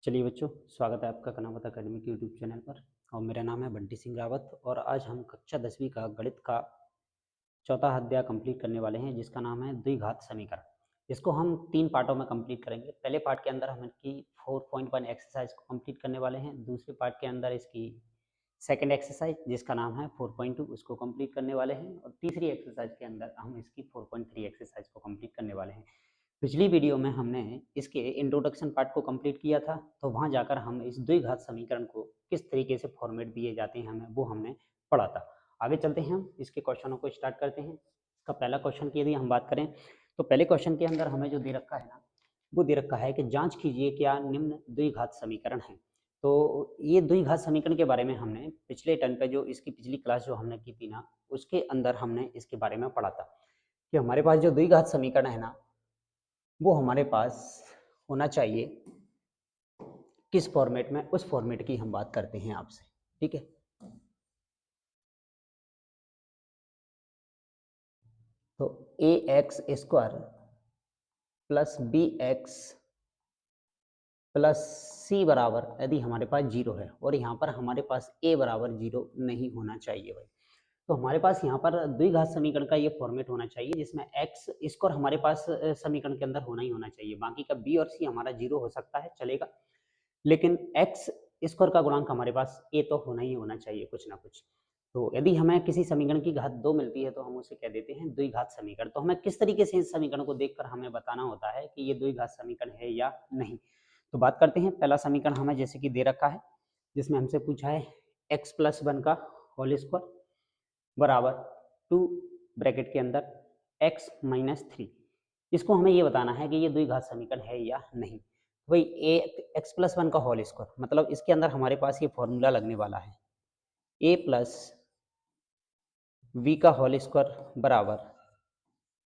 चलिए बच्चों, स्वागत है आपका कनावत अकेडमिक यूट्यूब चैनल पर। और मेरा नाम है बंटी सिंह रावत और आज हम कक्षा 10वीं का गणित का चौथा अध्याय कंप्लीट करने वाले हैं, जिसका नाम है द्विघात समीकरण। इसको हम 3 पार्टों में कंप्लीट करेंगे। पहले पार्ट के अंदर हम इसकी 4.1 एक्सरसाइज को कंप्लीट करने वाले हैं। दूसरे पार्ट के अंदर इसकी सेकेंड एक्सरसाइज जिसका नाम है 4.2 उसको कंप्लीट करने वाले हैं। और तीसरी एक्सरसाइज के अंदर हम इसकी 4.3 एक्सरसाइज को कंप्लीट करने वाले हैं। पिछली वीडियो में हमने इसके इंट्रोडक्शन पार्ट को कंप्लीट किया था, तो वहां जाकर हम इस द्विघात समीकरण को किस तरीके से फॉर्मेट दिए जाते हैं हमें वो हमने पढ़ा था। आगे चलते हैं, हम इसके क्वेश्चनों को स्टार्ट करते हैं। इसका पहला क्वेश्चन की यदि हम बात करें तो पहले क्वेश्चन के अंदर हमें जो दे रखा है ना, वो दे रखा है कि जांच कीजिए क्या निम्न द्विघात समीकरण है। तो ये द्विघात समीकरण के बारे में हमने पिछले टर्म पे जो इसकी पिछली क्लास जो हमने की थी ना, उसके अंदर हमने इसके बारे में पढ़ा था कि हमारे पास जो द्विघात समीकरण है ना, वो हमारे पास होना चाहिए किस फॉर्मेट में, उस फॉर्मेट की हम बात करते हैं आपसे। ठीक है, तो A x square plus B x plus C बराबर यदि हमारे पास जीरो है, और यहाँ पर हमारे पास ए बराबर जीरो नहीं होना चाहिए भाई, तो हमारे पास यहाँ पर द्विघात समीकरण का ये फॉर्मेट होना चाहिए जिसमें एक्स स्क्वायर हमारे पास समीकरण के अंदर होना ही होना चाहिए। बाकी का बी और सी हमारा जीरो हो सकता है, चलेगा, लेकिन एक्स स्क्वायर का गुणांक हमारे पास ए तो होना ही होना चाहिए कुछ ना कुछ। तो यदि हमें किसी समीकरण की घात 2 मिलती है तो हम उसे कह देते हैं द्विघात समीकरण। तो हमें किस तरीके से इस समीकरण को देखकर हमें बताना होता है कि ये द्विघात समीकरण है या नहीं। तो बात करते हैं, पहला समीकरण हमें जैसे कि दे रखा है जिसमें हमसे पूछा है एक्स प्लस वन का होल स्क्वायर बराबर 2 ब्रैकेट के अंदर एक्स माइनस थ्री। इसको हमें ये बताना है कि ये द्विघात समीकरण है या नहीं। भाई ए एक्स प्लस वन का होल स्क्वायर मतलब इसके अंदर हमारे पास ये फॉर्मूला लगने वाला है ए प्लस बी का होल स्क्वायर बराबर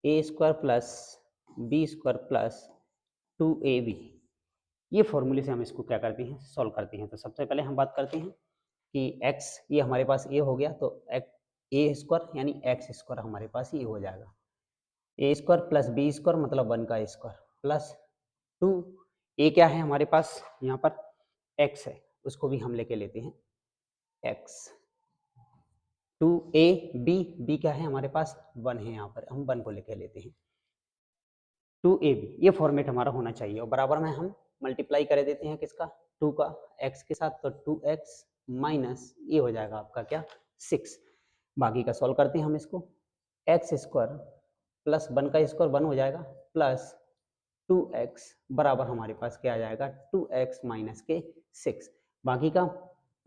A square plus B square plus 2ab। ये फॉर्मूले से हम इसको क्या करते हैं, सॉल्व करते हैं। तो सबसे पहले हम बात करते हैं कि x ये हमारे पास a हो गया, तो ए स्क्वायर यानी एक्स स्क्वायर हमारे पास ये हो जाएगा ए स्क्वायर प्लस बी स्क्वायर मतलब वन का स्क्वायर प्लस 2 ए क्या है हमारे पास यहाँ पर x है, उसको भी हम लेके लेते हैं x 2a b क्या है हमारे पास 1 है, यहाँ पर हम 1 को लेके लेते हैं 2ab। ये फॉर्मेट हमारा होना चाहिए और बराबर में हम मल्टीप्लाई कर देते हैं किसका, 2 का x के साथ, तो 2x माइनस ये हो जाएगा आपका क्या 6। बाकी का सॉल्व करते हैं हम इसको, एक्स स्क्वायर प्लस 1 का स्क्वायर 1 हो जाएगा प्लस 2x बराबर हमारे पास क्या आ जाएगा 2x माइनस के 6। बाकी का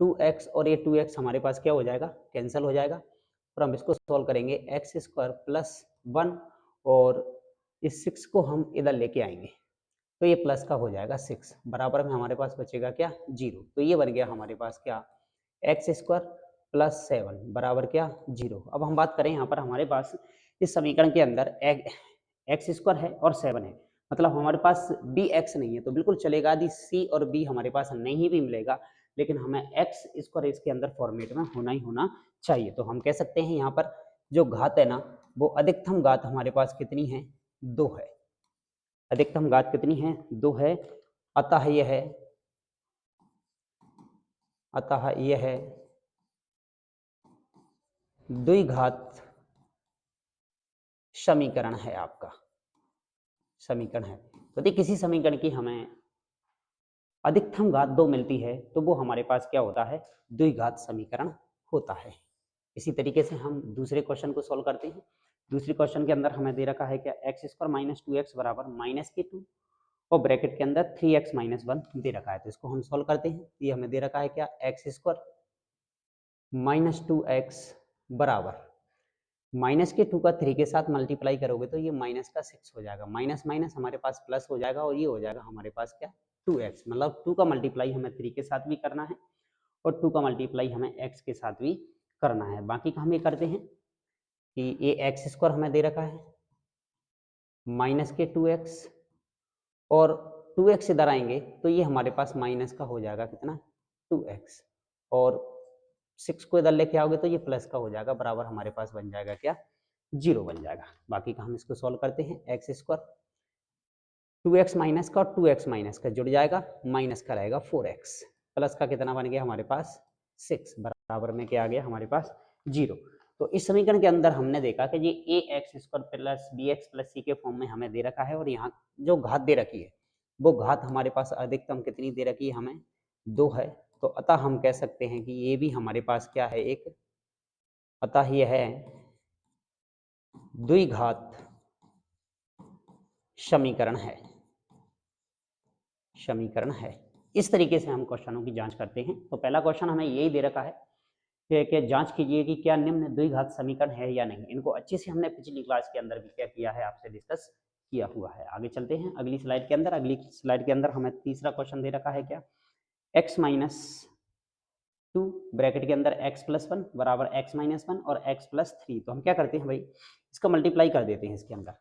2x और ये 2x हमारे पास क्या हो जाएगा, कैंसिल हो जाएगा। और हम इसको सॉल्व करेंगे एक्स स्क्वायर प्लस 1 और इस 6 को हम इधर लेके आएंगे तो ये प्लस का हो जाएगा 6, बराबर में हमारे पास बचेगा क्या 0। तो ये बन गया हमारे पास क्या एक्स स्क्वायर प्लस 7 बराबर क्या 0। अब हम बात करें यहाँ पर हमारे पास इस समीकरण के अंदर एक्स स्क्वायर है और 7 है, मतलब हमारे पास बी एक्स नहीं है तो बिल्कुल चलेगा। यदि सी और बी हमारे पास नहीं भी मिलेगा लेकिन हमें एक्स स्क्वायर इसके अंदर फॉर्मेट में होना ही होना चाहिए। तो हम कह सकते हैं यहाँ पर जो घात है ना, वो अधिकतम घात हमारे पास कितनी है 2 है। अधिकतम घात कितनी है 2 है। अतः यह है द्विघात समीकरण है, आपका समीकरण है। तो यदि किसी समीकरण की हमें अधिकतम घात 2 मिलती है तो वो हमारे पास क्या होता है, द्विघात समीकरण होता है। इसी तरीके से हम दूसरे क्वेश्चन को सॉल्व करते हैं। दूसरे क्वेश्चन के अंदर हमें दे रखा है क्या एक्स स्क्वायर माइनस 2x बराबर माइनस के 2 और ब्रैकेट के अंदर 3x माइनस 1 दे रखा है। तो इसको हम सॉल्व करते हैं। ये हमें दे रखा है क्या एक्स स्क्वायर माइनस 2x बराबर माइनस के 2 का 3 के साथ मल्टीप्लाई करोगे तो ये माइनस का 6 हो जाएगा, माइनस माइनस हमारे पास प्लस हो जाएगा और ये हो जाएगा हमारे पास क्या 2x। मतलब 2 का मल्टीप्लाई हमें 3 के साथ भी करना है और 2 का मल्टीप्लाई हमें x के साथ भी करना है। बाकी का हम ये करते हैं कि ये एक्स स्क्वायर हमें दे रखा है माइनस के 2x और 2x इधर आएंगे तो ये हमारे पास माइनस का हो जाएगा कितना 2x और 6 को इधर लेके आओगे तो ये प्लस का हो जाएगा, बराबर हमारे पास बन जाएगा क्या 0 बन जाएगा। बाकी का हम इसको सॉल्व करते हैं एक्स स्क्वायर 2x माइनस का और 2x माइनस का जुड़ जाएगा, माइनस का रहेगा 4x, प्लस का कितना बन गया हमारे पास 6, बराबर में क्या आ गया हमारे पास 0। तो इस समीकरण के अंदर हमने देखा कि ये ax square plus bx plus c के फॉर्म में हमें दे रखा है, और यहाँ जो घात दे रखी है वो घात हमारे पास अधिकतम कितनी दे रखी है, हमें 2 है। तो अतः हम कह सकते हैं कि ये भी हमारे पास क्या है, एक, अतः यह है द्विघात समीकरण है, समीकरण है। इस तरीके से हम क्वेश्चनों की जांच करते हैं। तो पहला क्वेश्चन हमें यही दे रखा है कि जांच कीजिए कि क्या निम्न द्विघात समीकरण है या नहीं। इनको अच्छे से हमने पिछली क्लास के अंदर भी क्या किया है, आपसे डिस्कस किया हुआ है। आगे चलते हैं अगली स्लाइड के अंदर। अगली स्लाइड के अंदर हमें तीसरा क्वेश्चन दे रखा है क्या, x माइनस 2 ब्रैकेट के अंदर x प्लस 1 बराबर x माइनस 1 और x प्लस 3। तो हम क्या करते हैं भाई, इसका मल्टीप्लाई कर देते हैं इसके अंदर।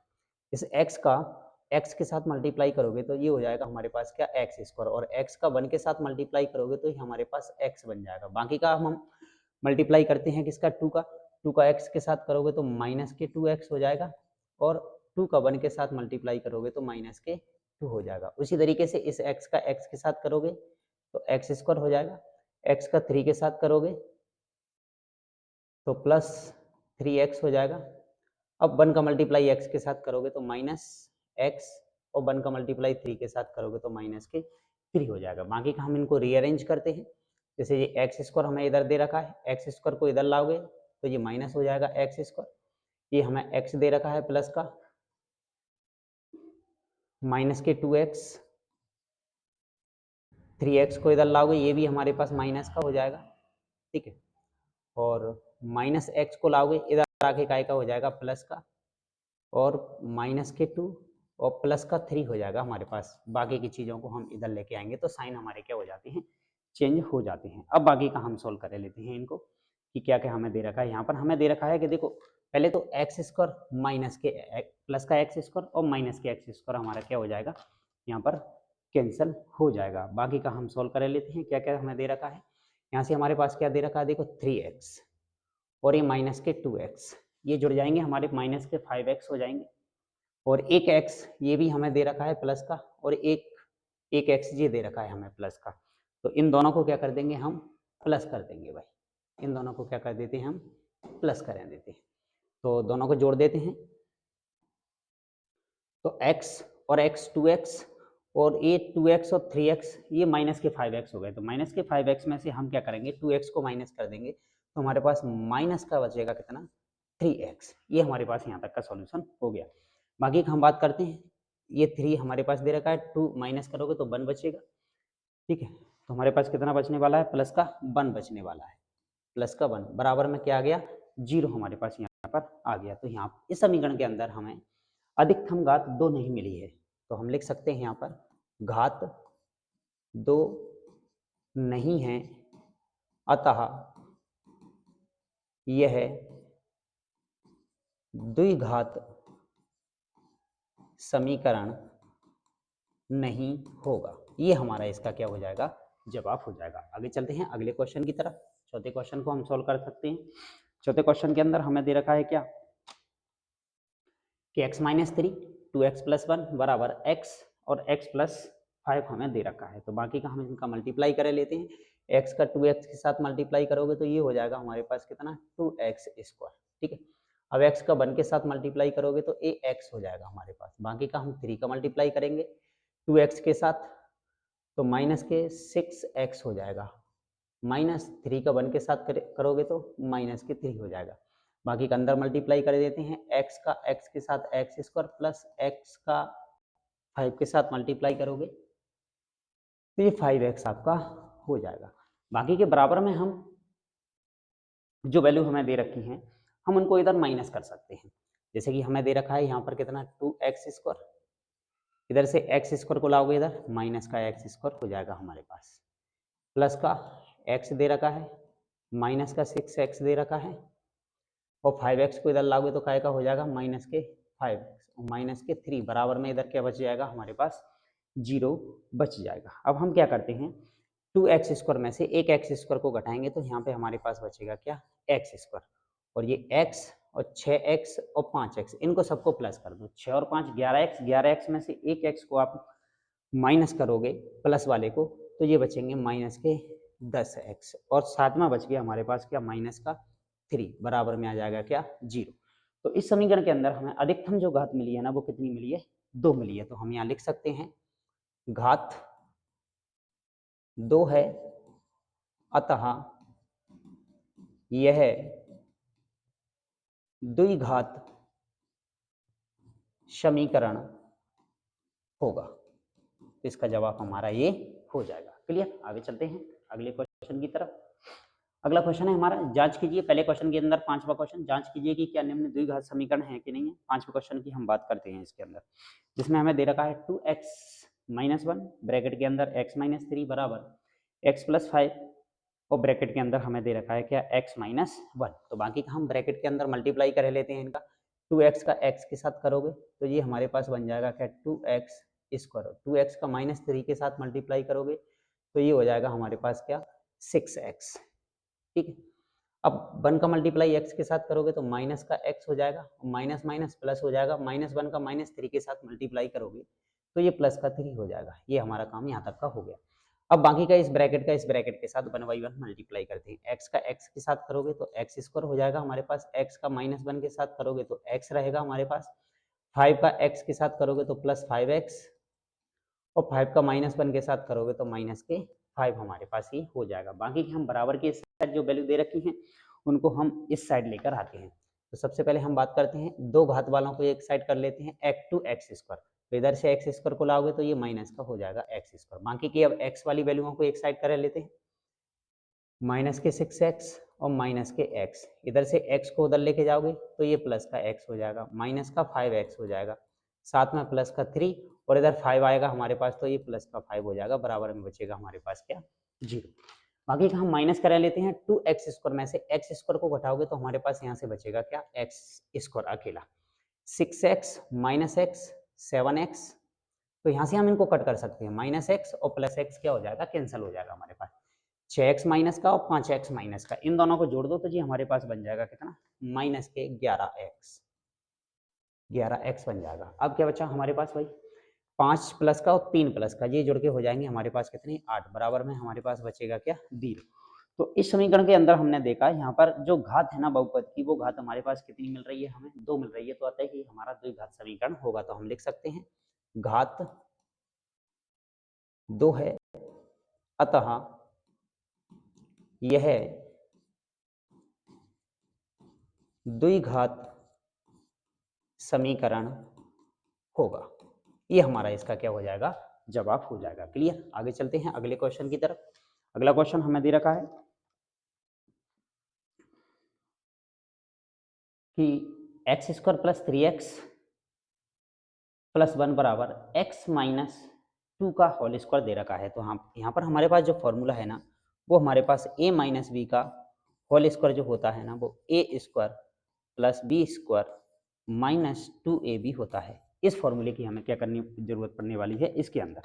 इस x का x के साथ मल्टीप्लाई करोगे तो ये हो जाएगा हमारे पास क्या, x स्क्वायर, और x का 1 के साथ मल्टीप्लाई करोगे तो ये हमारे पास x बन जाएगा। बाकी का हम मल्टीप्लाई करते हैं किसका, 2 का x के साथ करोगे तो माइनस के 2x हो जाएगा, और 2 का 1 के साथ मल्टीप्लाई करोगे तो माइनस के 2 हो जाएगा। उसी तरीके से इस x का x के साथ करोगे तो x स्क्वायर हो जाएगा, x का 3 के साथ करोगे तो प्लस 3x हो जाएगा। अब 1 का मल्टीप्लाई x के साथ करोगे तो माइनस x, और 1 का मल्टीप्लाई 3 के साथ करोगे तो माइनस के 3 हो जाएगा। बाकी का हम इनको रीअरेंज करते हैं। जैसे ये एक्स स्क्वायर हमें इधर दे रखा है, एक्स स्क्वायर को इधर लाओगे तो ये माइनस हो जाएगा एक्स स्क्वायर, ये हमें एक्स दे रखा है प्लस का, माइनस के 2x, 3x को इधर लाओगे ये भी हमारे पास माइनस का हो जाएगा, ठीक है, और माइनस एक्स को लाओगे इधर आके काय का हो जाएगा प्लस का, और माइनस के 2 और प्लस का 3 हो जाएगा हमारे पास। बाकी की चीज़ों को हम इधर लेके आएंगे तो साइन हमारे क्या हो जाते हैं, चेंज हो जाते हैं। अब बाकी का हम सोल्व कर लेते हैं इनको कि क्या क्या हमें दे रखा है। यहाँ पर हमें दे रखा है कि देखो पहले तो एक्स स्क्वायर माइनस के प्लस का एक्स स्क्वायर और माइनस के एक्स स्क्वायर हमारा क्या हो जाएगा, यहाँ पर कैंसिल हो जाएगा। बाकी का हम सोल्व कर लेते हैं क्या क्या हमें दे रखा है। यहाँ से हमारे पास क्या दे रखा है, देखो 3x और ये माइनस के 2x, ये जुड़ जाएंगे हमारे माइनस के 5x हो जाएंगे, और एक x ये भी हमें दे रखा है प्लस का, और एक x ये दे रखा है हमें प्लस का। तो इन दोनों को क्या कर देंगे, हम प्लस कर देंगे भाई, इन दोनों को क्या कर देते हैं, हम प्लस कर देते हैं। तो दोनों को जोड़ देते हैं तो x और x 2x और ये 2x और 3x ये माइनस के 5x हो गए। तो माइनस के 5x में से हम क्या करेंगे, 2x को माइनस कर देंगे तो हमारे पास माइनस का बचेगा कितना, 3x। ये हमारे पास यहाँ तक का सॉल्यूशन हो गया। बाकी हम बात करते हैं, ये 3 हमारे पास दे रखा है, 2 माइनस करोगे तो 1 बचेगा, ठीक है। तो हमारे पास कितना बचने वाला है, प्लस का 1 बचने वाला है, प्लस का 1 बराबर में क्या आ गया, 0 हमारे पास यहाँ पर आ गया। तो यहाँ इस समीकरण के अंदर हमें अधिकतम घात 2 नहीं मिली है, तो हम लिख सकते हैं यहाँ पर घात 2 नहीं है, अतः यह द्विघात समीकरण नहीं होगा। ये हमारा इसका क्या हो जाएगा, जवाब हो जाएगा। आगे चलते हैं अगले क्वेश्चन की तरफ। चौथे क्वेश्चन को हम सॉल्व कर सकते हैं। चौथे क्वेश्चन के अंदर हमें दे रखा है क्या कि x माइनस 3 2x प्लस 1 बराबर x और x प्लस 5 हमें दे रखा है। तो बाकी का हम इनका मल्टीप्लाई कर लेते हैं। x का 2x के साथ मल्टीप्लाई करोगे तो ये हो जाएगा हमारे पास कितना, 2x स्क्वायर, ठीक है। अब x का 1 के साथ मल्टीप्लाई करोगे तो ax हो जाएगा हमारे पास। बाकी का हम 3 का मल्टीप्लाई करेंगे 2x के साथ तो माइनस के 6x हो जाएगा, माइनस 3 का 1 के साथ करोगे तो माइनस के 3 हो जाएगा। बाकी का अंदर मल्टीप्लाई कर देते हैं, x का x के साथ x स्क्वायर प्लस x का 5 के साथ मल्टीप्लाई करोगे तो ये 5x आपका हो जाएगा। बाकी के बराबर में हम जो वैल्यू हमें दे रखी हैं हम उनको इधर माइनस कर सकते हैं। जैसे कि हमें दे रखा है यहाँ पर कितना, 2x स्क्वायर, इधर से x स्क्वायर को लाओगे इधर माइनस का x स्क्वायर हो जाएगा हमारे पास, प्लस का x दे रखा है, माइनस का 6x दे रखा है, और 5x को इधर लाओगे तो काय का हो जाएगा, माइनस के 5x माइनस के 3 बराबर में इधर क्या बच जाएगा हमारे पास, 0 बच जाएगा। अब हम क्या करते हैं, 2x स्क्वायर में से एक x स्क्वायर को घटाएंगे तो यहाँ पे हमारे पास बचेगा क्या, x स्क्वायर, और ये x और 6x और 5x, इनको सबको प्लस कर दो। 6 और 5 11x, 11x में से एक x को आप माइनस करोगे प्लस वाले को, तो ये बचेंगे माइनस के 10x, और सातवां बच गया हमारे पास क्या, माइनस का 3, बराबर में आ जाएगा क्या, 0। तो इस समीकरण के अंदर हमें अधिकतम जो घात मिली है ना, वो कितनी मिली है, 2 मिली है। तो हम यहाँ लिख सकते हैं घात 2 है, अतः यह द्विघात समीकरण होगा। तो इसका जवाब हमारा ये हो जाएगा। क्लियर, आगे चलते हैं अगले क्वेश्चन की तरफ। अगला क्वेश्चन है हमारा, जांच कीजिए, पहले क्वेश्चन के अंदर पांचवा क्वेश्चन, जांच कीजिए कि क्या निम्न द्विघात समीकरण है कि नहीं है। पांचवे क्वेश्चन की हम बात करते हैं इसके अंदर, जिसमें हमें दे रखा है 2x - 1 ब्रैकेट के अंदर x - 3 बराबर x + 5, और ब्रैकेट के अंदर हमें दे रखा है क्या, x - 1। तो बाकी का हम ब्रैकेट के अंदर मल्टीप्लाई कर लेते हैं इनका। 2x का x के साथ करोगे तो ये हमारे पास बन जाएगा क्या, 2x स्क्वायर। 2x का -3 के साथ मल्टीप्लाई करोगे तो ये हो जाएगा हमारे पास क्या, 6x। ठीक है, अब 1 का मल्टीप्लाई x के साथ करोगे तो माइनस का x हो जाएगा, माइनस माइनस प्लस हो जाएगा, -1 का -3 के साथ मल्टीप्लाई करोगे तो ये प्लस का 3 हो जाएगा। ये हमारा काम यहाँ तक का हो गया। अब बाकी का इस ब्रैकेट के साथ 1/1 मल्टीप्लाई करते हैं। x का x के साथ करोगे तो x स्क्वायर हो जाएगा हमारे पास, x का -1 के साथ करोगे तो x रहेगा हमारे पास, 5 का x के साथ करोगे तो +5x, और 5 का -1 के साथ करोगे तो -5 हमारे पास ही हो जाएगा। बाकी की हम बराबर की साइड जो वैल्यू दे रखी है उनको हम इस साइड लेकर आते हैं। तो सबसे पहले हम बात करते हैं दो घात वालों को एक साइड कर लेते हैं, x स्क्वायर। तो इधर से x स्क्वायर को लाओगे तो ये माइनस का हो जाएगा x स्क्वायर। बाकी की अब x वाली वैल्यूओं को एक साइड कर लेते हैं, माइनस के 6x और माइनस के x, इधर से x को उधर लेके जाओगे तो ये प्लस का x हो जाएगा, माइनस का 5x हो जाएगा, साथ में प्लस का 3, और इधर 5 आएगा हमारे पास तो ये प्लस का 5 हो जाएगा, बराबर में बचेगा हमारे पास क्या, 0। बाकी का हम माइनस करा लेते हैं, 2x स्क्वायर में से x स्क्वायर को घटाओगे तो हमारे पास यहाँ से बचेगा क्या, x स्क्वायर अकेला, 6x माइनस x 7x। तो यहाँ से हम इनको कट कर सकते हैं, -x और +x क्या हो जाएगा, कैंसिल हो जाएगा हमारे पास। 6x माइनस का और 5x माइनस का, इन दोनों को जोड़ दो तो जी हमारे पास बन जाएगा कितना, माइनस के 11x बन जाएगा। अब क्या बचा हमारे पास भाई, 5 प्लस का और 3 प्लस का, ये जुड़ के हो जाएंगे हमारे पास कितने, 8, बराबर में हमारे पास बचेगा क्या, 0। तो इस समीकरण के अंदर हमने देखा यहाँ पर जो घात है ना बहुपद की, वो घात हमारे पास कितनी मिल रही है, हमें 2 मिल रही है। तो अतः ही हमारा द्विघात समीकरण होगा। तो हम लिख सकते हैं घात 2 है, अतः यह द्विघात समीकरण होगा। ये हमारा इसका क्या हो जाएगा, जवाब हो जाएगा। क्लियर, आगे चलते हैं अगले क्वेश्चन की तरफ। अगला क्वेश्चन हमें दे रखा है कि x square plus 3x plus 1 बराबर x माइनस 2 का होल स्क्वायर दे रखा है। तो हम यहाँ पर हमारे पास जो फॉर्मूला है ना, वो हमारे पास a माइनस बी का होल स्क्वायर जो होता है ना, वो a square plus B square minus 2ab होता है। इस फॉर्मूले की हमें क्या करनी जरूरत पड़ने वाली है इसके अंदर।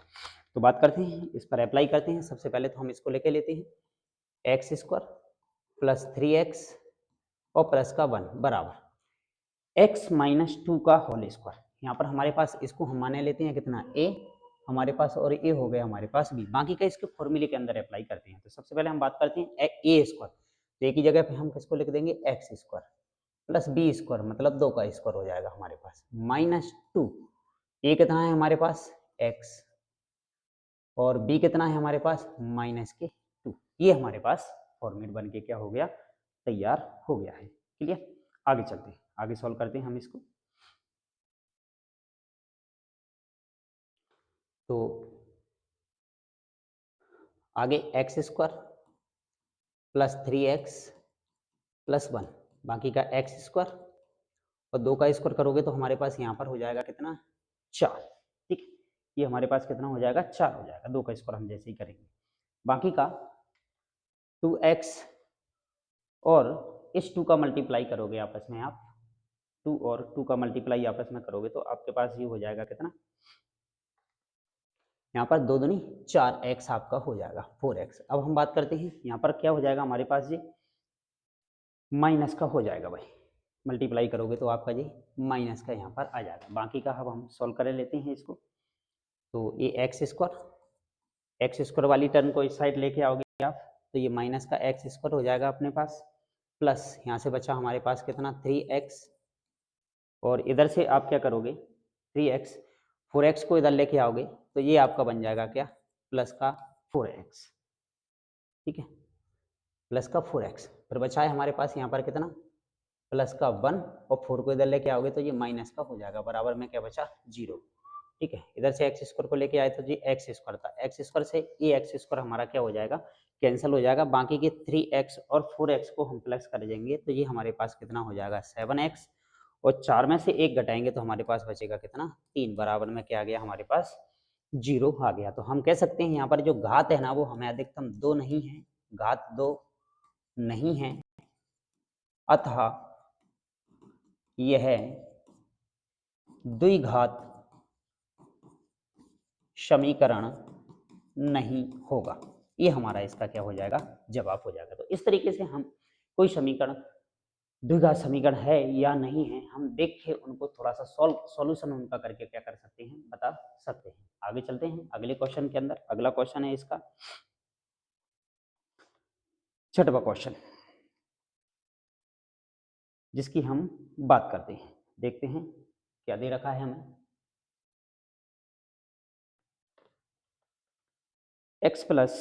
तो बात करते हैं, इस पर अप्लाई करते हैं। सबसे पहले तो हम इसको लेके लेते हैं, एक्स स्क्वायर प्लस 3x और प्लस का 1 बराबर x माइनस 2 का होल स्क्वायर। यहाँ पर हमारे पास इसको हम माने लेते हैं कितना, a हमारे पास, और a हो गया हमारे पास b। बाकी का इसके फॉर्मूले के अंदर अप्लाई करते हैं। तो सबसे पहले हम बात करते हैं a स्क्वायर, तो एक ही जगह पे हम किसको लिख देंगे, x square plus B square, मतलब 2 का स्क्वायर हो जाएगा हमारे पास, माइनस 2, ए कितना है हमारे पास x, और b कितना है हमारे पास, माइनस के 2। ये हमारे पास फॉर्मेट बन के क्या हो गया, तैयार हो गया है। क्लियर, आगे चलते हैं, आगे सॉल्व करते हैं हम इसको। तो आगे x square plus 3x plus 1, बाकी का एक्स स्क्वायर और 2 का स्क्वायर करोगे तो हमारे पास यहाँ पर हो जाएगा कितना, 4। ठीक है, ये हमारे पास कितना हो जाएगा, 4 हो जाएगा। 2 का स्क्वायर हम जैसे ही करेंगे, बाकी का 2x और इस 2 का मल्टीप्लाई करोगे आपस में आप, 2 और 2 का मल्टीप्लाई आपस में करोगे तो आपके पास ये हो जाएगा कितना, यहाँ पर 2 दूनी 4x आपका हो जाएगा 4x। अब हम बात करते हैं यहाँ पर क्या हो जाएगा हमारे पास, ये माइनस का हो जाएगा भाई, मल्टीप्लाई करोगे तो आपका जी माइनस का यहाँ पर आ जाएगा। बाकी का अब हम सॉल्व कर लेते हैं इसको। तो ये एक्स स्क्वायर वाली टर्म को इस साइड लेके आओगे आप, तो ये माइनस का एक्स स्क्वायर हो जाएगा अपने पास, प्लस यहाँ से बचा हमारे पास कितना 3x, और इधर से आप क्या करोगे 3x, 4x को इधर लेके आओगे तो ये आपका बन जाएगा क्या प्लस का 4x, ठीक है, प्लस का 4x। फिर बचा है हमारे पास यहाँ पर कितना प्लस का 1, और 4 को इधर लेके आओगे तो ये माइनस का हो जाएगा, बराबर में क्या बचा 0, ठीक है। इधर से एक्स स्क्वायर को लेके आए तो जी एक्स स्क्वायर था, एक्स स्क्वायर से ये एक्स स्क्वायर हमारा क्या हो जाएगा कैंसिल हो जाएगा, बाकी के 3x और 4x को हम प्लस कर देंगे तो ये हमारे पास कितना हो जाएगा 7x, और 4 में से 1 घटाएंगे तो हमारे पास बचेगा कितना 3, बराबर में क्या आ गया हमारे पास 0 आ गया। तो हम कह सकते हैं यहाँ पर जो घात है ना वो हमें अधिकतम 2 नहीं है, घात 2 नहीं है, अतः यह द्विघात समीकरण नहीं होगा। ये हमारा इसका क्या हो जाएगा जवाब हो जाएगा। तो इस तरीके से हम कोई समीकरण द्विघात समीकरण है या नहीं है हम देख के उनको थोड़ा सा सॉल्यूशन उनका करके क्या कर सकते हैं बता सकते हैं। आगे चलते हैं अगले क्वेश्चन के अंदर। अगला क्वेश्चन है इसका 6वां क्वेश्चन, जिसकी हम बात करते हैं। देखते हैं क्या दे रखा है हमें। x प्लस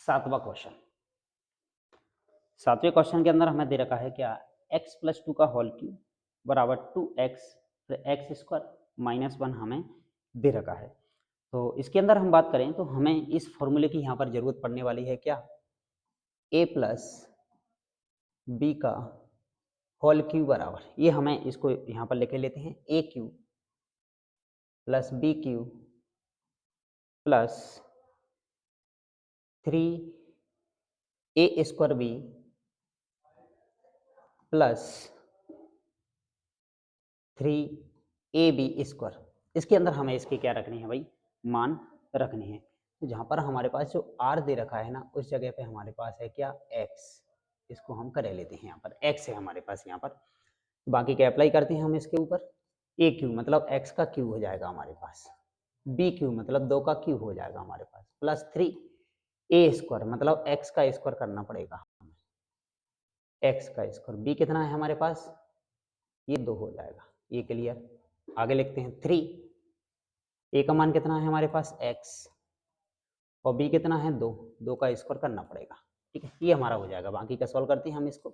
7वां क्वेश्चन। 7वें क्वेश्चन के अंदर हमें दे रखा है क्या x प्लस 2 का होल क्यूब बराबर 2x एक्स स्क्वायर माइनस 1 हमें दे रखा है। तो इसके अंदर हम बात करें तो हमें इस फॉर्मूले की यहाँ पर जरूरत पड़ने वाली है क्या a प्लस बी का होल क्यूब बराबर, ये हमें इसको यहाँ पर लेके लेते हैं a cube plus B cube plus 3a square B plus 3ab square. इसके अंदर हमें इसके क्या रखनी है भाई मान रखने हैं। तो जहाँ पर हमारे पास जो r दे रखा है ना उस जगह पे हमारे पास है क्या x, इसको हम कर लेते हैं यहाँ पर x है हमारे पास यहाँ पर। बाकी क्या अप्लाई करते हैं हम इसके ऊपर a क्यू मतलब x का क्यू हो जाएगा हमारे पास, b क्यू मतलब 2 का क्यू हो जाएगा हमारे पास, प्लस 3a स्क्वायर मतलब x का स्क्वायर करना पड़ेगा, x का स्क्वायर, b कितना है हमारे पास ये 2 हो जाएगा, ये क्लियर। आगे लिखते हैं 3, a का मान कितना है हमारे पास x और b कितना है 2, 2 का स्क्वायर करना पड़ेगा, ठीक है, ये हमारा हो जाएगा। बाकी का सॉल्व करते हैं हम इसको,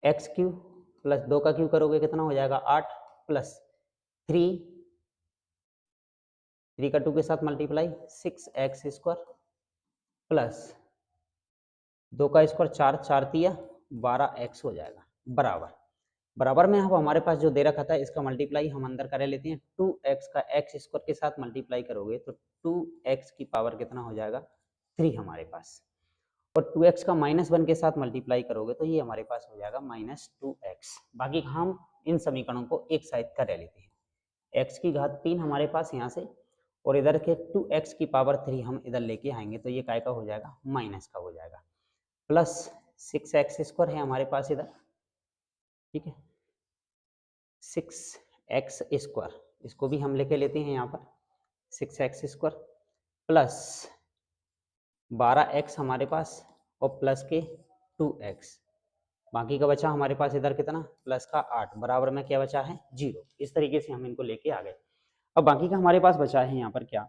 एक्स क्यू प्लस 2 का क्यू करोगे कितना हो जाएगा 8 प्लस 3 का 2 के साथ मल्टीप्लाई 6x स्क्वायर प्लस 2 का स्क्वायर 4 4 तिया 12x हो जाएगा, बराबर में अब हमारे पास जो दे रखा था इसका मल्टीप्लाई हम अंदर कर लेते हैं। 2x का x स्क्वायर के साथ मल्टीप्लाई करोगे तो 2x की पावर कितना हो जाएगा 3 हमारे पास, और 2x का -1 के साथ मल्टीप्लाई करोगे तो ये हमारे पास हो जाएगा -2x। बाकी हम इन समीकरणों को एक साइड कर लेते हैं। x की घात 3 हमारे पास यहाँ से, और इधर के 2x की पावर 3 हम इधर लेके आएंगे तो ये काय का हो जाएगा माइनस का हो जाएगा, प्लस 6x स्क्वायर है हमारे पास इधर, ठीक है 6x स्क्वायर, इसको भी हम लेके लेते हैं यहाँ पर 6x स्क्वायर प्लस 12x हमारे पास और प्लस के 2x, बाकी का बचा हमारे पास इधर कितना प्लस का 8, बराबर में क्या बचा है 0। इस तरीके से हम इनको लेके आ गए। अब बाकी का हमारे पास बचा है यहाँ पर क्या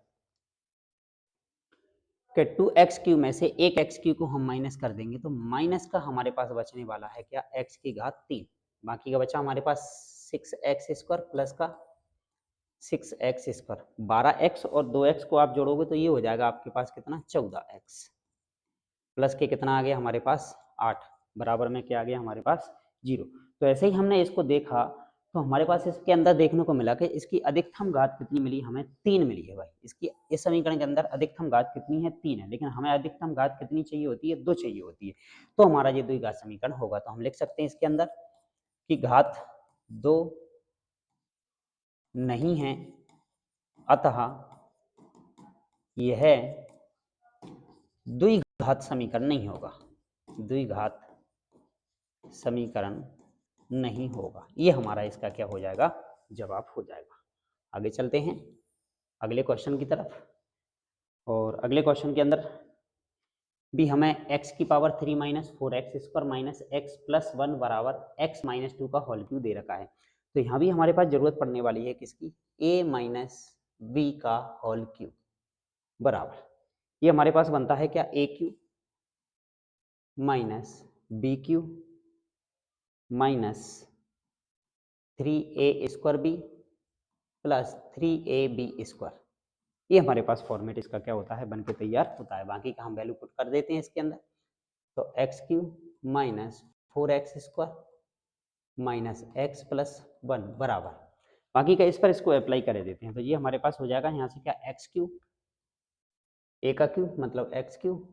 कि 2x क्यू में से एक x क्यू को हम माइनस कर देंगे तो माइनस का हमारे पास बचने वाला है क्या x की घात 3, बाकी का बचा हमारे पास 6x स्क्वायर प्लस का 6x स्क्वायर, 12x और 2x को आप जोड़ोगे तो ये हो जाएगा आपके पास कितना 14x, प्लस के कितना आ गया हमारे पास 8, बराबर में क्या आ गया हमारे पास 0। तो ऐसे ही हमने इसको देखा तो हमारे पास इसके अंदर देखने को मिला कि इसकी अधिकतम घात कितनी मिली हमें 3 मिली है भाई। इसकी इस समीकरण के अंदर अधिकतम घात कितनी है 3 है, लेकिन हमें अधिकतम घात कितनी चाहिए होती है 2 चाहिए होती है, तो हमारा ये द्विघात समीकरण होगा। तो हम लिख सकते हैं इसके अंदर कि घात 2 नहीं है, अतः यह द्विघात समीकरण नहीं होगा, द्विघात समीकरण नहीं होगा। ये हमारा इसका क्या हो जाएगा, जवाब हो जाएगा। आगे चलते हैं अगले क्वेश्चन की तरफ। और अगले क्वेश्चन के अंदर भी हमें x की power 3 minus 4x square minus x plus 1 बराबर x माइनस 2 का होल क्यूब दे रखा है। तो यहाँ भी हमारे पास जरूरत पड़ने वाली है किसकी, a माइनस बी का होल क्यूब बराबर, ये हमारे पास बनता है क्या, a cube minus B cube minus 3a square B plus 3ab square. ये हमारे पास फॉर्मेट इसका क्या होता है, बन के तैयार होता है। बाकी का हम वैल्यू पुट कर देते हैं इसके अंदर। तो x cube minus 4x square minus x plus 1 बराबर, बाकी का इस पर इसको अप्लाई कर देते हैं। तो ये हमारे पास हो जाएगा यहाँ से क्या, एक्स क्यूब, ए का क्यूब मतलब एक्स क्यूब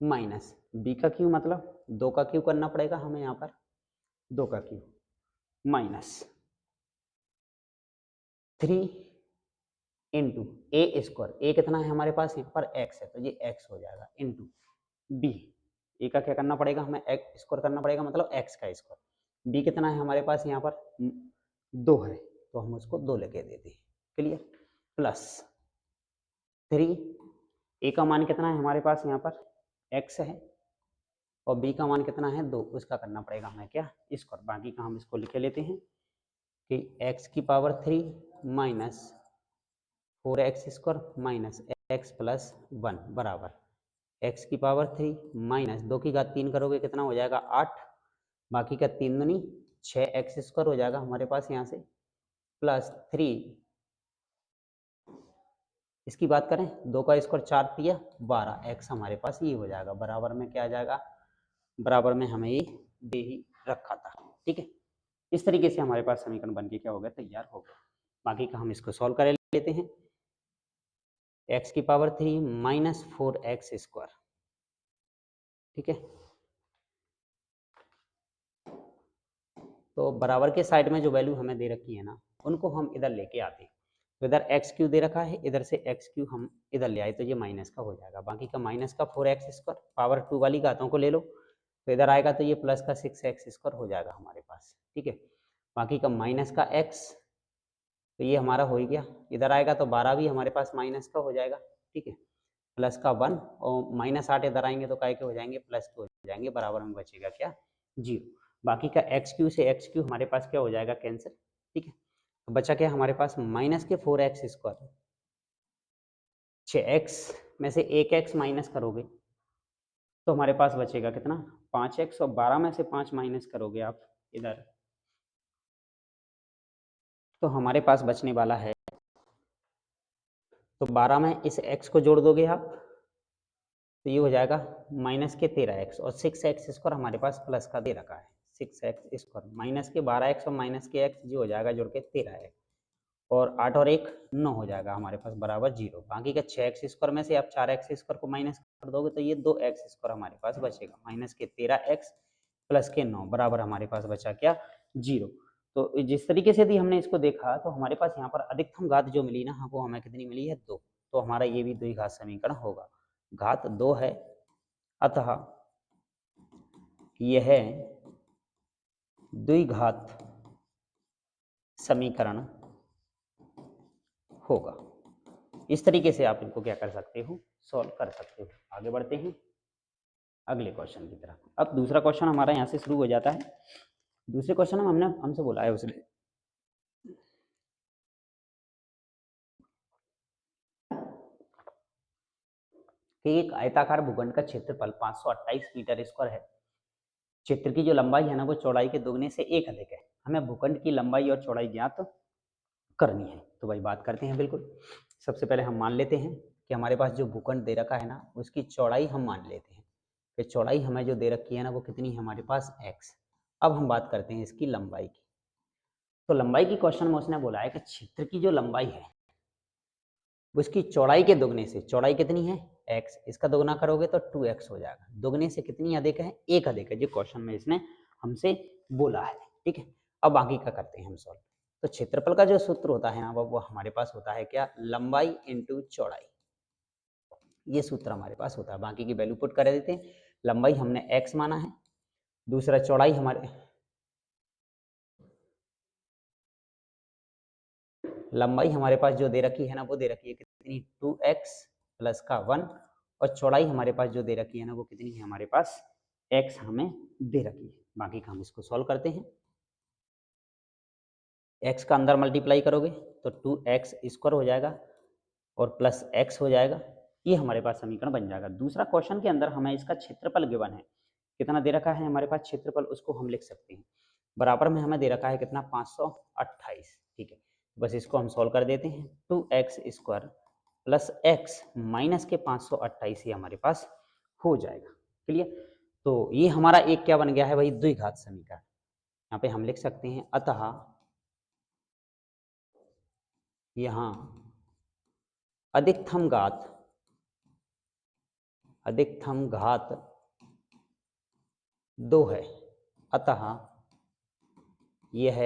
माइनस बी का क्यूब मतलब 2 का क्यूब करना पड़ेगा हमें यहाँ पर, 2 का क्यूब माइनस 3 इंटू ए स्क्वायर, ए कितना है हमारे पास यहाँ पर एक्स है, तो ये एक्स हो जाएगा इंटू बी, ए का क्या करना पड़ेगा हमें, एक्स स्क्वायर करना पड़ेगा मतलब एक्स का स्क्वायर, बी कितना है हमारे पास यहाँ पर 2 है, तो हम उसको 2 लेके देते हैं, क्लियर, प्लस 3, ए का मान कितना है हमारे पास यहाँ पर एक्स है और बी का मान कितना है 2, उसका करना पड़ेगा हमें क्या, स्क्वायर। बाकी का हम इसको लिखे लेते हैं कि एक्स की power 3 minus 4x square minus x plus 1 बराबर x की पावर 3 माइनस 2 की घात 3 करोगे कितना हो जाएगा 8, बाकी का 3 दूनी 6x स्क्वायर हो जाएगा हमारे पास यहाँ से, प्लस 3, इसकी बात करें 2 का स्क्वायर 4 दिया 12, x हमारे पास ये हो जाएगा, बराबर में क्या आ जाएगा, बराबर में हमें ये दे ही रखा था। ठीक है, इस तरीके से हमारे पास समीकरण बन के क्या हो गया, तैयार हो गया। बाकी का हम इसको सॉल्व कर लेते हैं। x की पावर 3 माइनस 4x स्क्वायर, ठीक है, तो बराबर के साइड में जो वैल्यू हमें दे रखी है ना, उनको हम इधर लेके आते हैं। तो इधर एक्स क्यू दे रखा है, इधर से एक्स क्यू हम इधर ले आए, तो ये माइनस का हो जाएगा। बाकी का माइनस का 4x स्क्वायर पावर 2 वाली घातों को ले लो, तो इधर आएगा तो ये प्लस का 6x स्क्वायर हो जाएगा हमारे पास। ठीक है, बाकी का माइनस का x, तो ये हमारा हो ही गया, इधर आएगा तो 12 भी हमारे पास माइनस का हो जाएगा। ठीक है, प्लस का 1 और माइनस 8 इधर आएंगे तो काय के हो जाएंगे, प्लस के हो जाएंगे, बराबर में बचेगा क्या, 0। बाकी का एक्स क्यू से एक्स क्यू हमारे पास क्या हो जाएगा, कैंसिल। ठीक है, तो बचा क्या हमारे पास, माइनस के 4x स्क्वायर, 6x में से 1x माइनस करोगे तो हमारे पास बचेगा कितना, 5x, और 12 में से 5 माइनस करोगे आप इधर, तो हमारे पास बचने वाला है, तो 12 में इस x को जोड़ दोगे आप तो ये हो जाएगा माइनस के 13x, और 6x स्क्वायर हमारे पास प्लस का दे रखा है, 6x स्क्वायर माइनस के 12x और माइनस के x, जो हो जाएगा जोड़ के 13x, और 8 और 1 9 हो जाएगा हमारे पास, बराबर 0। बाकी का 6x स्क्वायर में से आप 4x स्क्वायर को माइनस कर दोगे तो ये 2x स्क्वायर हमारे पास बचेगा, माइनस के 13x प्लस के 9 बराबर हमारे पास बचा क्या, 0। तो जिस तरीके से भी हमने इसको देखा, तो हमारे पास यहाँ पर अधिकतम घात जो मिली ना, वो हमें कितनी मिली है, 2। तो हमारा ये भी द्विघात समीकरण होगा, घात 2 है, अतः यह द्विघात समीकरण होगा। इस तरीके से आप इनको क्या कर सकते हो, सॉल्व कर सकते हो। आगे बढ़ते हैं अगले क्वेश्चन की तरफ। अब दूसरा क्वेश्चन हमारा यहाँ से शुरू हो जाता है। दूसरे क्वेश्चन में हमसे बोला है उसने कि एक आयताकार भूखंड का क्षेत्रफल 528 मीटर स्क्वायर है, क्षेत्र की जो लंबाई है ना वो चौड़ाई के दोगुने से 1 अधिक है, हमें भूखंड की लंबाई और चौड़ाई ज्ञात करनी है। तो भाई बात करते हैं। बिल्कुल, सबसे पहले हम मान लेते हैं कि हमारे पास जो भूखंड दे रखा है ना, उसकी चौड़ाई हम मान लेते हैं कि चौड़ाई हमें जो दे रखी है ना वो कितनी है हमारे पास, x। अब हम बात करते हैं इसकी लंबाई की। तो लंबाई की क्वेश्चन में उसने बोला है कि क्षेत्र की जो लंबाई है उसकी चौड़ाई के दोगुने से, चौड़ाई कितनी है x, इसका दोगुना करोगे तो 2x हो जाएगा, दोगुने से कितनी अधिक है, 1 अधिक है, जो क्वेश्चन में इसने हमसे बोला है। ठीक है, अब बाकी का करते हैं हम सॉल्व। तो क्षेत्रफल का जो सूत्र होता है ना वो हमारे पास होता है क्या, लंबाई इंटू चौड़ाई। ये सूत्र हमारे पास होता है। बाकी की वैल्यू पुट कर देते हैं। लंबाई हमने x माना है, दूसरा चौड़ाई हमारे लंबाई हमारे पास जो दे रखी है ना वो दे रखी है कितनी, 2x प्लस का 1, और चौड़ाई हमारे पास जो दे रखी है ना वो कितनी है हमारे पास, x हमें दे रखी है। बाकी का हम इसको सॉल्व करते हैं। x का अंदर मल्टीप्लाई करोगे तो 2x स्क्वायर हो जाएगा और प्लस x हो जाएगा। ये हमारे पास समीकरण बन जाएगा। दूसरा क्वेश्चन के अंदर हमें इसका क्षेत्रफल गिवन है, कितना दे रखा है हमारे पास क्षेत्रफल, उसको हम लिख सकते हैं। बराबर में हमें दे रखा है कितना, 528। ठीक है, बस इसको हम सॉल्व कर देते हैं। 2x square plus x minus के 528 ये हमारे पास हो जाएगा। क्लियर। तो ये हमारा एक क्या बन गया है भाई, द्विघात समीकरण। यहाँ पे हम लिख सकते हैं अतः यहाँ अधिकतम घात 2 है, अतः यह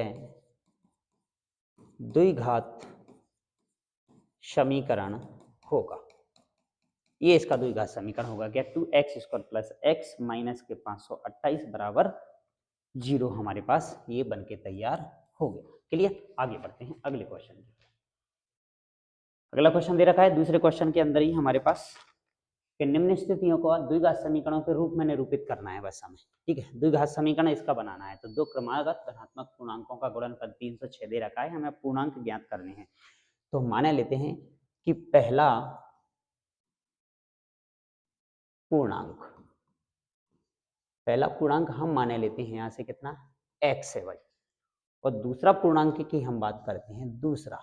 द्विघात समीकरण होगा। ये इसका द्विघात समीकरण होगा क्या, 2x square plus x minus के 528 बराबर 0 हमारे पास ये बन के तैयार हो गया। क्लियर। आगे बढ़ते हैं अगले क्वेश्चन की। अगला क्वेश्चन दे रखा है दूसरे क्वेश्चन के अंदर ही हमारे पास कि निम्न स्थितियों को द्विघात समीकरणों के रूप में निरूपित करना है बस हमें। ठीक है, द्विघात समीकरण इसका बनाना है। तो दो क्रमागत धनात्मक पूर्णांकों का गुणनफल 306 दे रखा है, हमें पूर्णांक ज्ञात करने हैं। तो मान लेते हैं कि पहला पूर्णांक हम माने लेते हैं यहाँ से कितना, x है भाई, और दूसरा पूर्णांक की हम बात करते हैं, दूसरा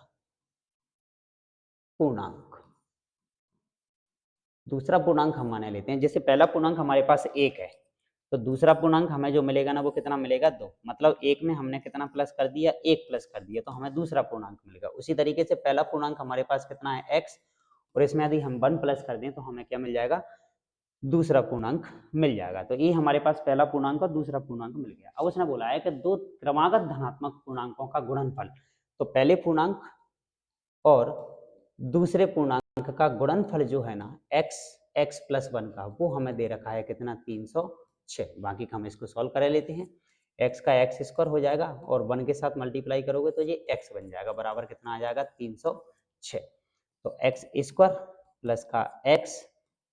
पूर्णांक हम माने लेते हैं। जैसे पहला पूर्णांक हमारे पास 1 है, तो दूसरा पूर्णांक हमें जो मिलेगा ना वो कितना मिलेगा, 2। मतलब 1 में हमने कितना प्लस कर दिया, 1 प्लस कर दिया, तो हमें दूसरा पूर्णांक मिलेगा। उसी तरीके से पहला पूर्णांक हमारे पास कितना है, x, और इसमें यदि हम 1 प्लस कर दें तो हमें क्या मिल जाएगा, दूसरा पूर्णांक मिल जाएगा। तो ये हमारे पास पहला पूर्णांक और दूसरा पूर्णांक मिल गया। अब उसने बोला है कि दो क्रमागत धनात्मक पूर्णांकों का गुणनफल, तो पहले पूर्णांक और दूसरे पूर्णांक का गुणनफल जो है ना x प्लस 1 का, वो हमें दे रखा है कितना, 306। बाकी का हम इसको सॉल्व कर लेते हैं। x का x स्क्वायर हो जाएगा और 1 के साथ मल्टीप्लाई करोगे तो ये x बन जाएगा, बराबर कितना आ जाएगा, 306। तो x स्क्वायर प्लस का x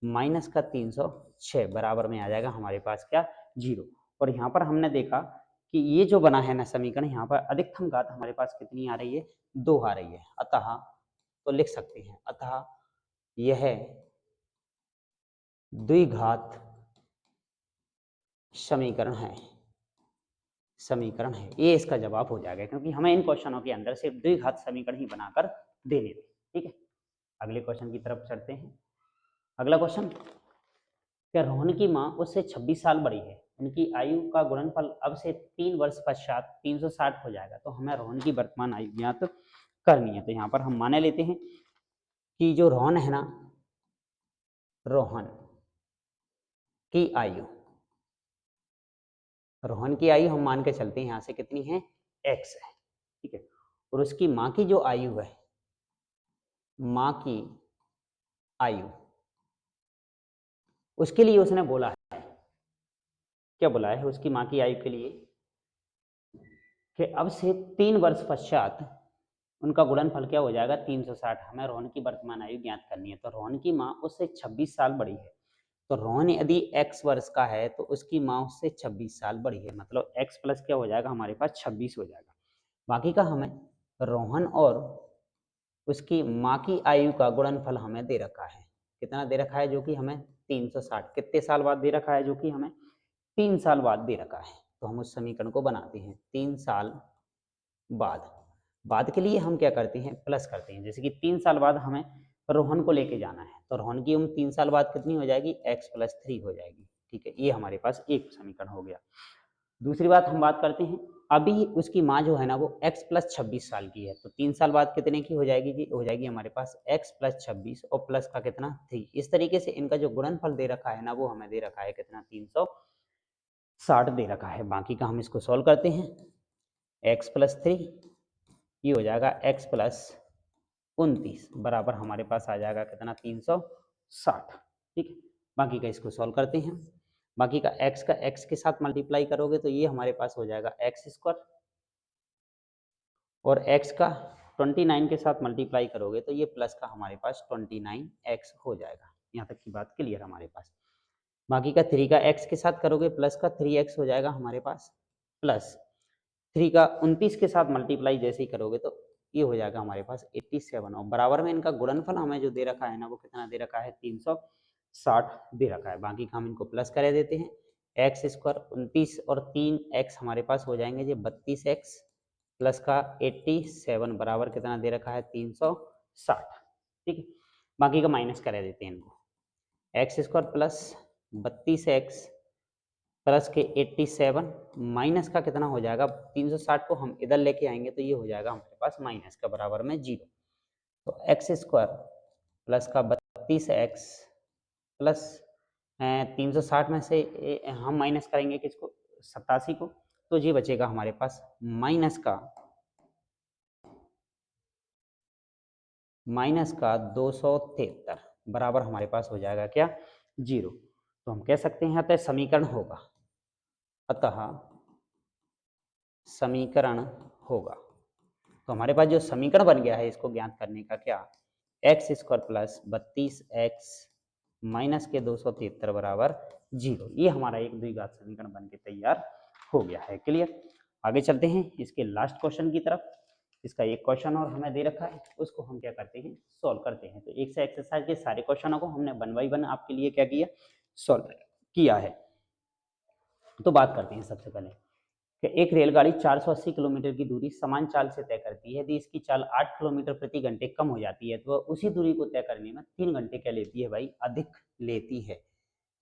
माइनस का 306 बराबर में आ जाएगा हमारे पास क्या, 0। और यहाँ पर हमने देखा कि ये जो बना है ना समीकरण, यहाँ पर अधिकतम घात हमारे पास कितनी आ रही है, 2 आ रही है। अतः तो लिख सकते हैं अतः यह द्विघात समीकरण है। ये इसका जवाब हो जाएगा, क्योंकि हमें इन क्वेश्चनों के अंदर सिर्फ द्विघात समीकरण ही बनाकर देने थे। ठीक है, अगले क्वेश्चन की तरफ चलते हैं। अगला क्वेश्चन, क्या रोहन की माँ उससे 26 साल बड़ी है, उनकी आयु का गुणनफल अब से 3 वर्ष पश्चात 360 हो जाएगा। तो हमें रोहन की वर्तमान आयु ज्ञात करनी है। तो यहाँ पर हम माने लेते हैं कि जो रोहन है ना, रोहन की आयु हम मान के चलते हैं यहाँ से कितनी है, x है। ठीक है, और उसकी माँ की जो आयु है, माँ की आयु, उसके लिए उसने बोला है, क्या बोला है उसकी माँ की आयु के लिए, कि अब से 3 वर्ष पश्चात उनका गुणनफल क्या हो जाएगा, 360। हमें रोहन की वर्तमान आयु ज्ञात करनी है। तो रोहन की माँ उससे 26 साल बड़ी है। तो रोहन यदि x वर्ष का है तो उसकी माँ उससे 26 साल बड़ी है, मतलब x प्लस क्या हो जाएगा हमारे पास, 26 हो जाएगा। बाकी का हमें रोहन और उसकी माँ की आयु का गुणनफल हमें दे रखा है, कितना दे रखा है, जो कि हमें 360, कितने साल बाद दे रखा है, जो कि हमें 3 साल बाद दे रखा है। तो हम उस समीकरण को बनाते हैं, 3 साल बाद के लिए हम क्या करते हैं, प्लस करते हैं। जैसे कि 3 साल बाद हमें रोहन को लेके जाना है, तो रोहन की उम्र 3 साल बाद कितनी हो जाएगी, x प्लस 3 हो जाएगी। ठीक है, ये हमारे पास एक समीकरण हो गया। दूसरी बात हम बात करते हैं, अभी उसकी माँ जो है ना वो x प्लस 26 साल की है, तो 3 साल बाद कितने की हो जाएगी जी, हो जाएगी हमारे पास x प्लस 26 और प्लस का कितना, 3। इस तरीके से इनका जो गुणनफल दे रखा है ना वो हमें दे रखा है कितना, 360 दे रखा है। बाकी का हम इसको सॉल्व करते हैं, x प्लस 3 ये हो जाएगा x प्लस 29 बराबर हमारे पास आ जाएगा कितना 360। ठीक है, बाकी का इसको सॉल्व करते हैं। बाकी का x के साथ मल्टीप्लाई करोगे तो ये हमारे पास हो जाएगा एक्स स्क्वायर, और x का 29 के साथ मल्टीप्लाई करोगे तो ये प्लस का हमारे पास 29x हो जाएगा। यहाँ तक की बात क्लियर हमारे पास। बाकी का 3 का x के साथ करोगे प्लस का 3x हो जाएगा हमारे पास, प्लस 3 का 29 के साथ मल्टीप्लाई जैसे ही करोगे तो ये हो जाएगा हमारे पास 87, और बराबर में इनका गुणनफल हमें जो दे रखा है ना वो कितना दे रखा है 360 दे रखा है। बाकी का हम इनको प्लस कर देते हैं, एक्स स्क्वायर 29 और 3x हमारे पास हो जाएंगे ये 32x प्लस का 87 बराबर कितना दे रखा है 360। ठीक है, बाकी का माइनस कर देते हैं इनको, x square plus 32x plus के 87 माइनस का कितना हो जाएगा 360 को हम इधर लेके आएंगे तो ये हो जाएगा हमारे पास माइनस का बराबर में 0। तो एक्स स्क्वायर प्लस का 32x प्लस 360 में से हम माइनस करेंगे किसको 87 को, तो ये बचेगा हमारे पास माइनस का 273 बराबर हमारे पास हो जाएगा क्या 0। तो हम कह सकते हैं अतः समीकरण होगा, अतः समीकरण होगा। तो हमारे पास जो समीकरण बन गया है इसको ज्ञात करने का क्या, x square plus 32x minus के 273 बराबर 0। ये हमारा एक द्विघात समीकरण बन के तैयार हो गया है। क्लियर, आगे चलते हैं इसके लास्ट क्वेश्चन की तरफ। इसका एक क्वेश्चन और हमें दे रखा है, उसको हम क्या करते हैं सॉल्व करते हैं। तो एक से एक्सरसाइज के सारे क्वेश्चनों को हमने 1 बाई 1 आपके लिए क्या किया सॉल्व किया है। तो बात करते हैं सबसे पहले कि एक रेलगाड़ी 480 किलोमीटर की दूरी समान चाल से तय करती है, यदि इसकी चाल 8 किलोमीटर प्रति घंटे कम हो जाती है तो वह उसी दूरी को तय करने में 3 घंटे क्या लेती है भाई, अधिक लेती है।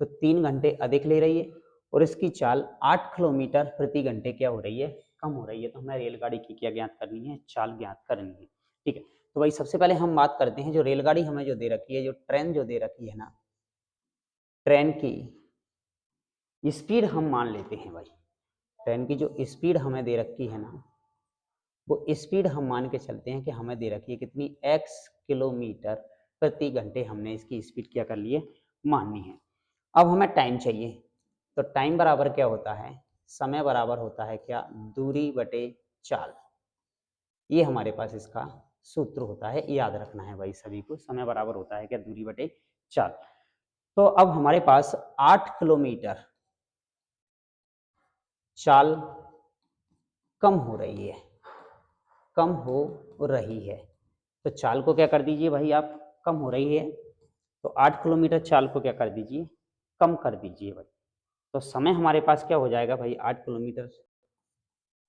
तो 3 घंटे अधिक ले रही है और इसकी चाल 8 किलोमीटर प्रति घंटे क्या हो रही है, कम हो रही है। तो हमें रेलगाड़ी की क्या ज्ञात करनी है, चाल ज्ञात करनी है। ठीक है, तो भाई सबसे पहले हम बात करते हैं जो रेलगाड़ी हमें जो दे रखी है, जो ट्रेन जो दे रखी है ना, ट्रेन की स्पीड हम मान लेते हैं भाई, ट्रेन की जो स्पीड हमें दे रखी है ना वो स्पीड हम मान के चलते हैं कि हमें दे रखी है कितनी x किलोमीटर प्रति घंटे, हमने इसकी स्पीड क्या कर ली है माननी है। अब हमें टाइम चाहिए, तो टाइम बराबर क्या होता है, समय बराबर होता है क्या दूरी बटे चाल। ये हमारे पास इसका सूत्र होता है, याद रखना है भाई सभी को, समय बराबर होता है क्या दूरी बटे चाल। तो अब हमारे पास 8 किलोमीटर चाल कम हो रही है, कम हो रही है। तो चाल को क्या कर दीजिए भाई आप, कम हो रही है तो 8 किलोमीटर चाल को क्या कर दीजिए कम कर दीजिए भाई। तो समय हमारे पास क्या हो जाएगा भाई, 8 किलोमीटर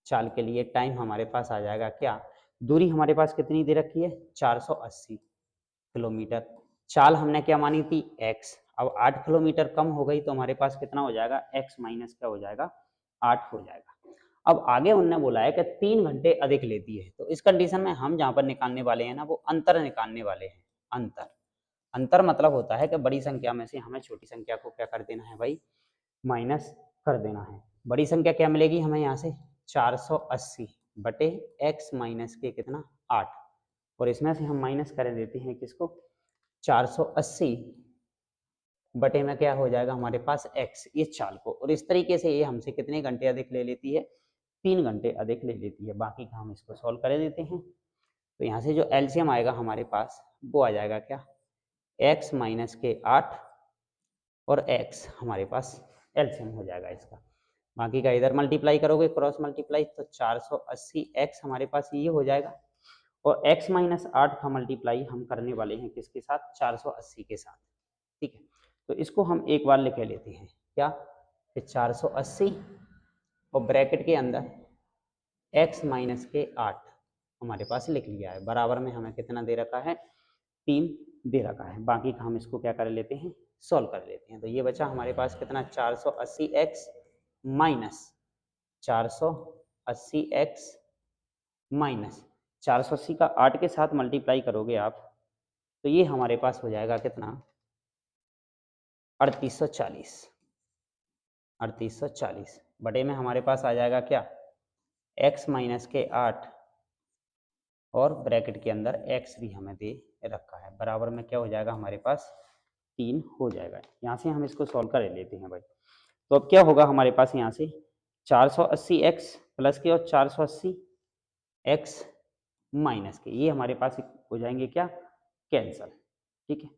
चाल के लिए टाइम हमारे पास आ जाएगा क्या, दूरी हमारे पास कितनी दे रखी है 480 किलोमीटर, चाल हमने क्या मानी थी x। अब 8 किलोमीटर कम हो गई तो हमारे पास कितना हो जाएगा x माइनस क्या हो जाएगा 8 हो जाएगा। अब आगे उन्होंने बोला है कि 3 घंटे अधिक लेती है, तो इस कंडीशन में हम जहाँ पर निकालने वाले हैं ना वो अंतर निकालने वाले हैं। अंतर, अंतर मतलब होता है कि बड़ी संख्या में से हमें छोटी संख्या को क्या कर देना है भाई, माइनस कर देना है। बड़ी संख्या क्या मिलेगी हमें यहाँ से 480 बटे x माइनस के कितना 8, और इसमें से हम माइनस कर देते हैं किसको 480 बटे में क्या हो जाएगा हमारे पास x, ये चाल को, और इस तरीके से ये हमसे कितने घंटे अधिक ले लेती है 3 घंटे अधिक ले लेती है। बाकी का हम इसको सॉल्व कर देते हैं। तो यहाँ से जो एलसीएम आएगा हमारे पास वो आ जाएगा क्या x माइनस के 8 और x हमारे पास एलसीएम हो जाएगा इसका। बाकी का इधर मल्टीप्लाई करोगे क्रॉस मल्टीप्लाई तो 480x हमारे पास ये हो जाएगा, और x माइनस 8 का मल्टीप्लाई हम करने वाले हैं किसके साथ 480 के साथ। ठीक है, तो इसको हम एक बार लिख लेते हैं क्या कि 480 और ब्रैकेट के अंदर x माइनस के 8 हमारे पास लिख लिया है, बराबर में हमें कितना दे रखा है 3 दे रखा है। बाकी का हम इसको क्या कर लेते हैं सॉल्व कर लेते हैं। तो ये बचा हमारे पास कितना 480x माइनस 480x माइनस 480 का 8 के साथ मल्टीप्लाई करोगे आप तो ये हमारे पास हो जाएगा कितना 3840, 3840 बटे में हमारे पास आ जाएगा क्या x माइनस के 8 और ब्रैकेट के अंदर x भी हमें दे रखा है, बराबर में क्या हो जाएगा हमारे पास 3 हो जाएगा। यहाँ से हम इसको सॉल्व कर लेते हैं भाई। तो अब क्या होगा हमारे पास यहाँ से 480x प्लस के और 480 x माइनस के, ये हमारे पास हो जाएंगे क्या, कैंसल। ठीक है,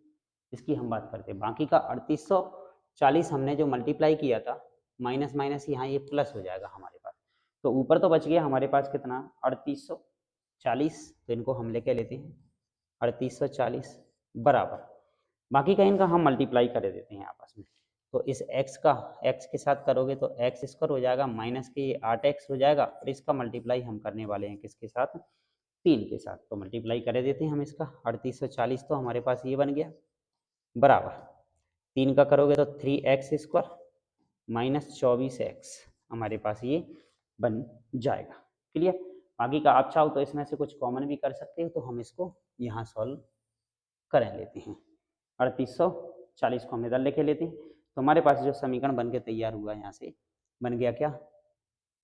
इसकी हम बात करते हैं। बाकी का 3840 हमने जो मल्टीप्लाई किया था, माइनस माइनस यहाँ ये प्लस हो जाएगा हमारे पास। तो ऊपर तो बच गया हमारे पास कितना 3840, तो इनको हम लेके लेते हैं 3840 बराबर, बाकी का इनका हम मल्टीप्लाई कर देते हैं आपस में। तो इस x का x के साथ करोगे तो x स्क्वायर हो जाएगा, माइनस के ये 8x हो जाएगा, और इसका मल्टीप्लाई हम करने वाले हैं किसके साथ, 3 के साथ। तो मल्टीप्लाई कर देते हैं हम इसका, 3840 तो हमारे पास ये बन गया बराबर, 3 का करोगे तो 3x स्क्वायर माइनस 24x हमारे पास ये बन जाएगा। क्लियर। बाकी का आप चाहो तो इसमें से कुछ कॉमन भी कर सकते हो, तो हम इसको यहाँ सॉल्व कर लेते हैं। 3840 को हम इधर लेके लेते हैं, तो हमारे पास जो समीकरण बन के तैयार हुआ यहाँ से बन गया क्या,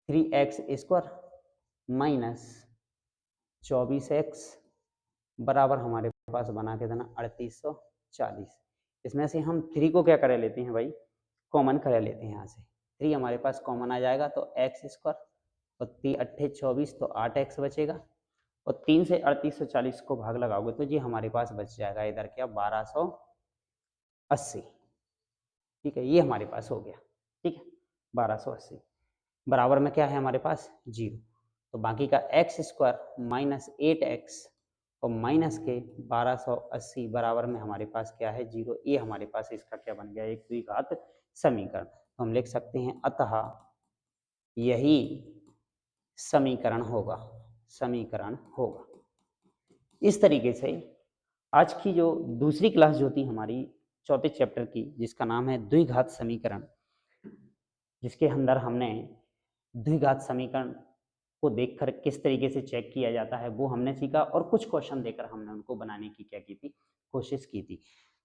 3x स्क्वायर माइनस 24x बराबर हमारे पास बना के देना 3840। इसमें से हम 3 को क्या कर लेते हैं भाई, कॉमन कर लेते हैं। यहाँ से 3 हमारे पास कॉमन आ जाएगा तो x स्क्वायर और 3 अट्ठे 24 तो 8x बचेगा, और 3 से 3840 को भाग लगाओगे तो ये हमारे पास बच जाएगा इधर क्या 1280। ठीक है, ये हमारे पास हो गया। ठीक है, 1280 बराबर में क्या है हमारे पास 0। तो बाकी का x स्क्वायर माइनस 8x और माइनस के 1280 बराबर में हमारे पास क्या है 0। ये हमारे पास इसका क्या बन गया, एक द्विघात समीकरण। तो हम लिख सकते हैं अतः यही समीकरण होगा, समीकरण होगा। इस तरीके से आज की जो दूसरी क्लास जो थी हमारी चौथे चैप्टर की, जिसका नाम है द्विघात समीकरण, जिसके अंदर हमने द्विघात समीकरण को देखकर किस तरीके से चेक किया जाता है वो हमने सीखा, और कुछ क्वेश्चन देकर हमने उनको बनाने की क्या की थी, कोशिश की थी।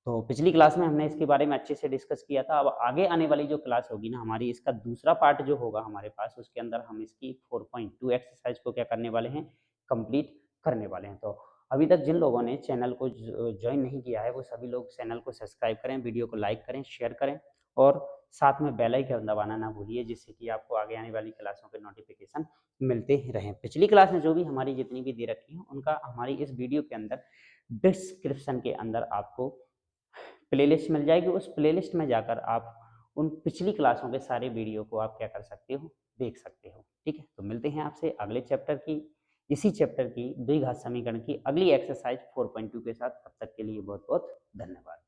तो पिछली क्लास में हमने इसके बारे में अच्छे से डिस्कस किया था। अब आगे आने वाली जो क्लास होगी ना हमारी, इसका दूसरा पार्ट जो होगा हमारे पास, उसके अंदर हम इसकी 4.2 एक्सरसाइज को क्या करने वाले हैं, कंप्लीट करने वाले हैं। तो अभी तक जिन लोगों ने चैनल को ज्वाइन नहीं किया है वो सभी लोग चैनल को सब्सक्राइब करें, वीडियो को लाइक करें, शेयर करें, और साथ में बेल आइकन दबाना ना भूलिए, जिससे कि आपको आगे आने वाली क्लासों के नोटिफिकेशन मिलते रहें। पिछली क्लास में जो भी हमारी जितनी भी दे रखी हैं उनका हमारी इस वीडियो के अंदर डिस्क्रिप्शन के अंदर आपको प्लेलिस्ट मिल जाएगी। उस प्लेलिस्ट में जाकर आप उन पिछली क्लासों के सारे वीडियो को आप क्या कर सकते हो, देख सकते हो। ठीक है, तो मिलते हैं आपसे अगले चैप्टर की, इसी चैप्टर की द्विघात समीकरण की अगली एक्सरसाइज 4.2 के साथ। तब तक के लिए बहुत बहुत धन्यवाद।